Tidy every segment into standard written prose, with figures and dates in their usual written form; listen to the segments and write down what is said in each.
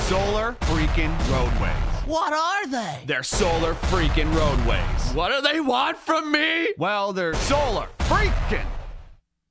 Solar freaking roadways. What are they? They're solar freaking roadways. What do they want from me? Well, they're solar freaking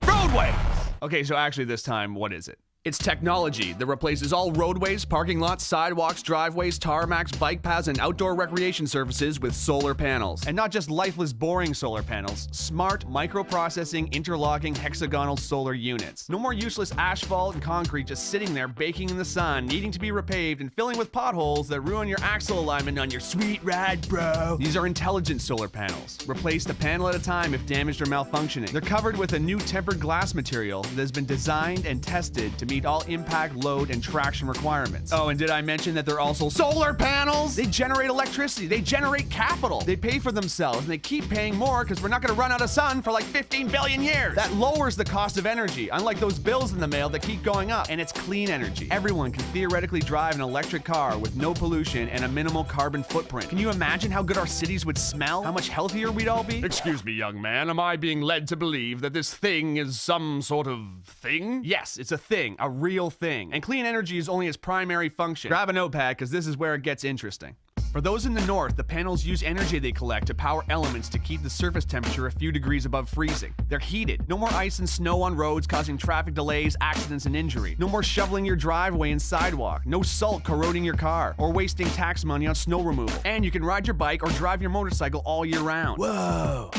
roadways. Okay, so actually this time, what is it? It's technology that replaces all roadways, parking lots, sidewalks, driveways, tarmacs, bike paths, and outdoor recreation surfaces with solar panels. And not just lifeless, boring solar panels, smart, microprocessing, interlocking, hexagonal solar units. No more useless asphalt and concrete just sitting there baking in the sun, needing to be repaved and filling with potholes that ruin your axle alignment on your sweet ride, bro. These are intelligent solar panels. Replaced a panel at a time if damaged or malfunctioning. They're covered with a new tempered glass material that has been designed and tested to meet all impact, load, and traction requirements. Oh, and did I mention that they're also solar panels? They generate electricity, they generate capital, they pay for themselves, and they keep paying more because we're not gonna run out of sun for like 15 billion years. That lowers the cost of energy, unlike those bills in the mail that keep going up, and it's clean energy. Everyone can theoretically drive an electric car with no pollution and a minimal carbon footprint. Can you imagine how good our cities would smell? How much healthier we'd all be? Excuse me, young man, am I being led to believe that this thing is some sort of thing? Yes, it's a thing, a real thing. And clean energy is only its primary function. Grab a notepad, because this is where it gets interesting. For those in the north, the panels use energy they collect to power elements to keep the surface temperature a few degrees above freezing. They're heated. No more ice and snow on roads causing traffic delays, accidents, and injury. No more shoveling your driveway and sidewalk. No salt corroding your car or wasting tax money on snow removal. And you can ride your bike or drive your motorcycle all year round. Whoa!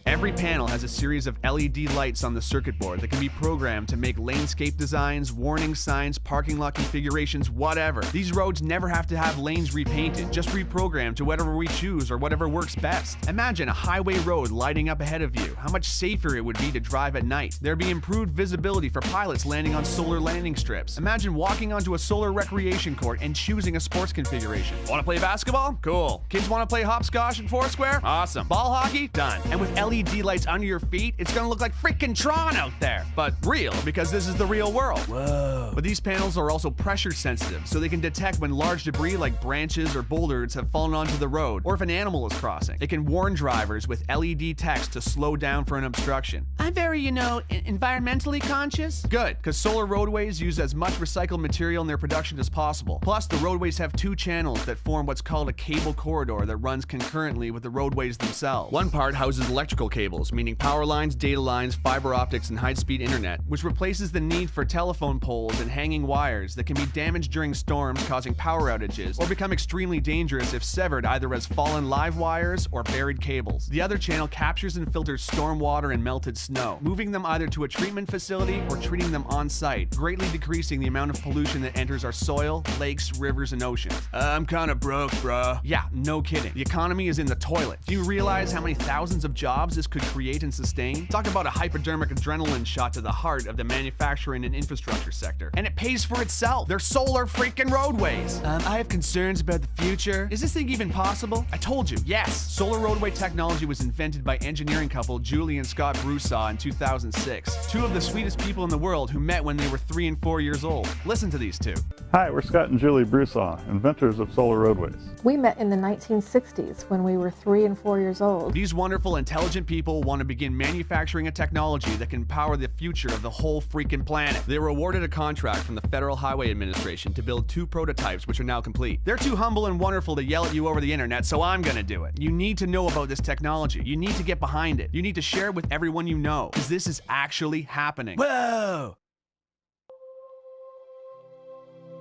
Every panel has a series of LED lights on the circuit board that can be programmed to make lanescape designs, warning signs, parking lot configurations, whatever. These roads never have to have lanes repainted, just reprogrammed to whatever we choose or whatever works best. Imagine a highway road lighting up ahead of you. How much safer it would be to drive at night. There'd be improved visibility for pilots landing on solar landing strips. Imagine walking onto a solar recreation court and choosing a sports configuration. Want to play basketball? Cool. Kids want to play hopscotch and foursquare? Awesome. Ball hockey? Done. And with LED lights under your feet, it's gonna look like freaking Tron out there. But real, because this is the real world. Whoa. But these panels are also pressure sensitive, so they can detect when large debris like branches or boulders have fallen onto the road, or if an animal is crossing. It can warn drivers with LED text to slow down for an obstruction. I'm very, environmentally conscious. Good, because solar roadways use as much recycled material in their production as possible. Plus, the roadways have two channels that form what's called a cable corridor that runs concurrently with the roadways themselves. One part houses electrical cables, meaning power lines, data lines, fiber optics, and high-speed internet, which replaces the need for telephone poles and hanging wires that can be damaged during storms, causing power outages, or become extremely dangerous if severed either as fallen live wires or buried cables. The other channel captures and filters storm water and melted snow, moving them either to a treatment facility or treating them on-site, greatly decreasing the amount of pollution that enters our soil, lakes, rivers, and oceans. I'm kinda broke, bruh. Yeah, no kidding. The economy is in the toilet. Do you realize how many thousands of jobs this could create and sustain? Talk about a hypodermic adrenaline shot to the heart of the manufacturing and infrastructure sector. And it pays for itself. They're solar freaking roadways. I have concerns about the future. Is this thing even possible? I told you, yes. Solar roadway technology was invented by engineering couple Julie and Scott Broussard in 2006. Two of the sweetest people in the world who met when they were 3 and 4 years old. Listen to these two. Hi, we're Scott and Julie Broussard, inventors of solar roadways. We met in the 1960s when we were 3 and 4 years old. These wonderful, intelligent people want to begin manufacturing a technology that can power the future of the whole freaking planet. They were awarded a contract from the Federal Highway Administration to build 2 prototypes, which are now complete. They're too humble and wonderful to yell at you over the internet, so I'm gonna do it. You need to know about this technology. You need to get behind it. You need to share it with everyone you know, because this is actually happening. Whoa!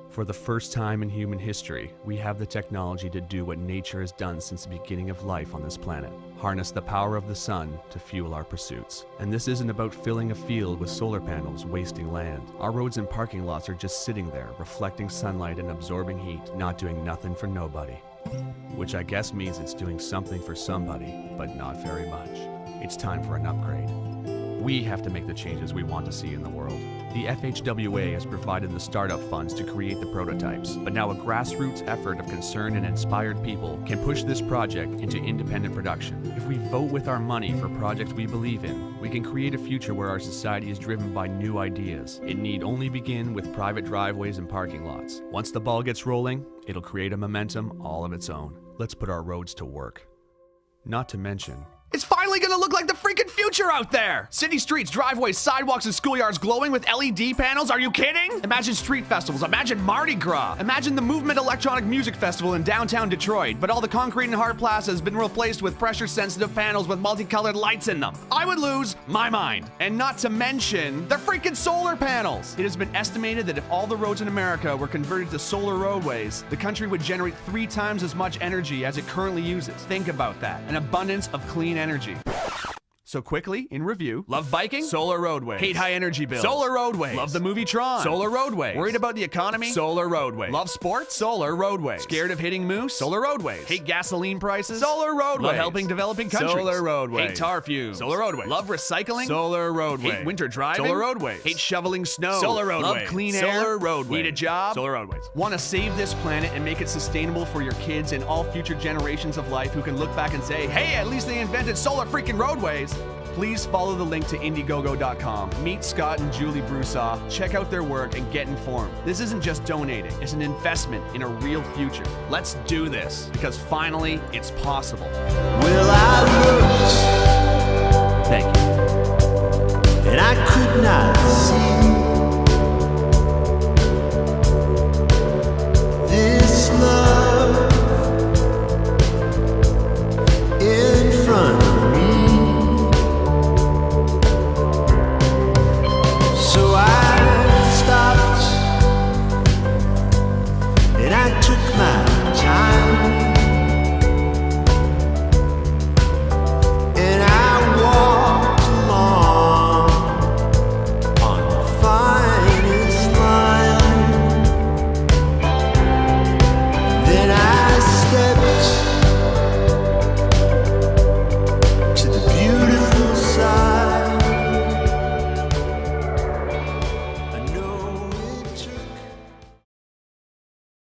For the first time in human history, we have the technology to do what nature has done since the beginning of life on this planet. Harness the power of the sun to fuel our pursuits. And this isn't about filling a field with solar panels, wasting land. Our roads and parking lots are just sitting there, reflecting sunlight and absorbing heat, not doing nothing for nobody. Which I guess means it's doing something for somebody, but not very much. It's time for an upgrade. We have to make the changes we want to see in the world. The FHWA has provided the startup funds to create the prototypes, but now a grassroots effort of concerned and inspired people can push this project into independent production. If we vote with our money for projects we believe in, we can create a future where our society is driven by new ideas. It need only begin with private driveways and parking lots. Once the ball gets rolling, it'll create a momentum all of its own. Let's put our roads to work. Not to mention, It's finally gonna look like the freaking future out there! City streets, driveways, sidewalks, and schoolyards glowing with LED panels? Are you kidding? Imagine street festivals, imagine Mardi Gras, imagine the Movement Electronic Music Festival in downtown Detroit, but all the concrete and hard plaza has been replaced with pressure-sensitive panels with multicolored lights in them. I would lose my mind. And not to mention the freaking solar panels! It has been estimated that if all the roads in America were converted to solar roadways, the country would generate 3 times as much energy as it currently uses. Think about that. An abundance of clean energy. So quickly, in review, love biking? Solar roadways. Hate high energy bills? Solar roadways. Love the movie Tron? Solar roadways. Worried about the economy? Solar roadways. Love sports? Solar roadways. Scared of hitting moose? Solar roadways. Hate gasoline prices? Solar roadways. Love helping developing countries? Solar roadways. Hate tar fumes? Solar roadways. Love recycling? Solar roadways. Hate winter driving? Solar roadways. Hate shoveling snow? Solar roadways. Love clean air? Solar roadways. Need a job? Solar roadways. Want to save this planet and make it sustainable for your kids and all future generations of life who can look back and say, hey, at least they invented solar freaking roadways? Please follow the link to Indiegogo.com. Meet Scott and Julie Broussard, check out their work, and get informed. This isn't just donating, it's an investment in a real future. Let's do this, because finally, it's possible. Well, I looked, Thank you. and I could not see this love in front of me. So I stopped and I took my time and I walked along on the finest line. Then I stepped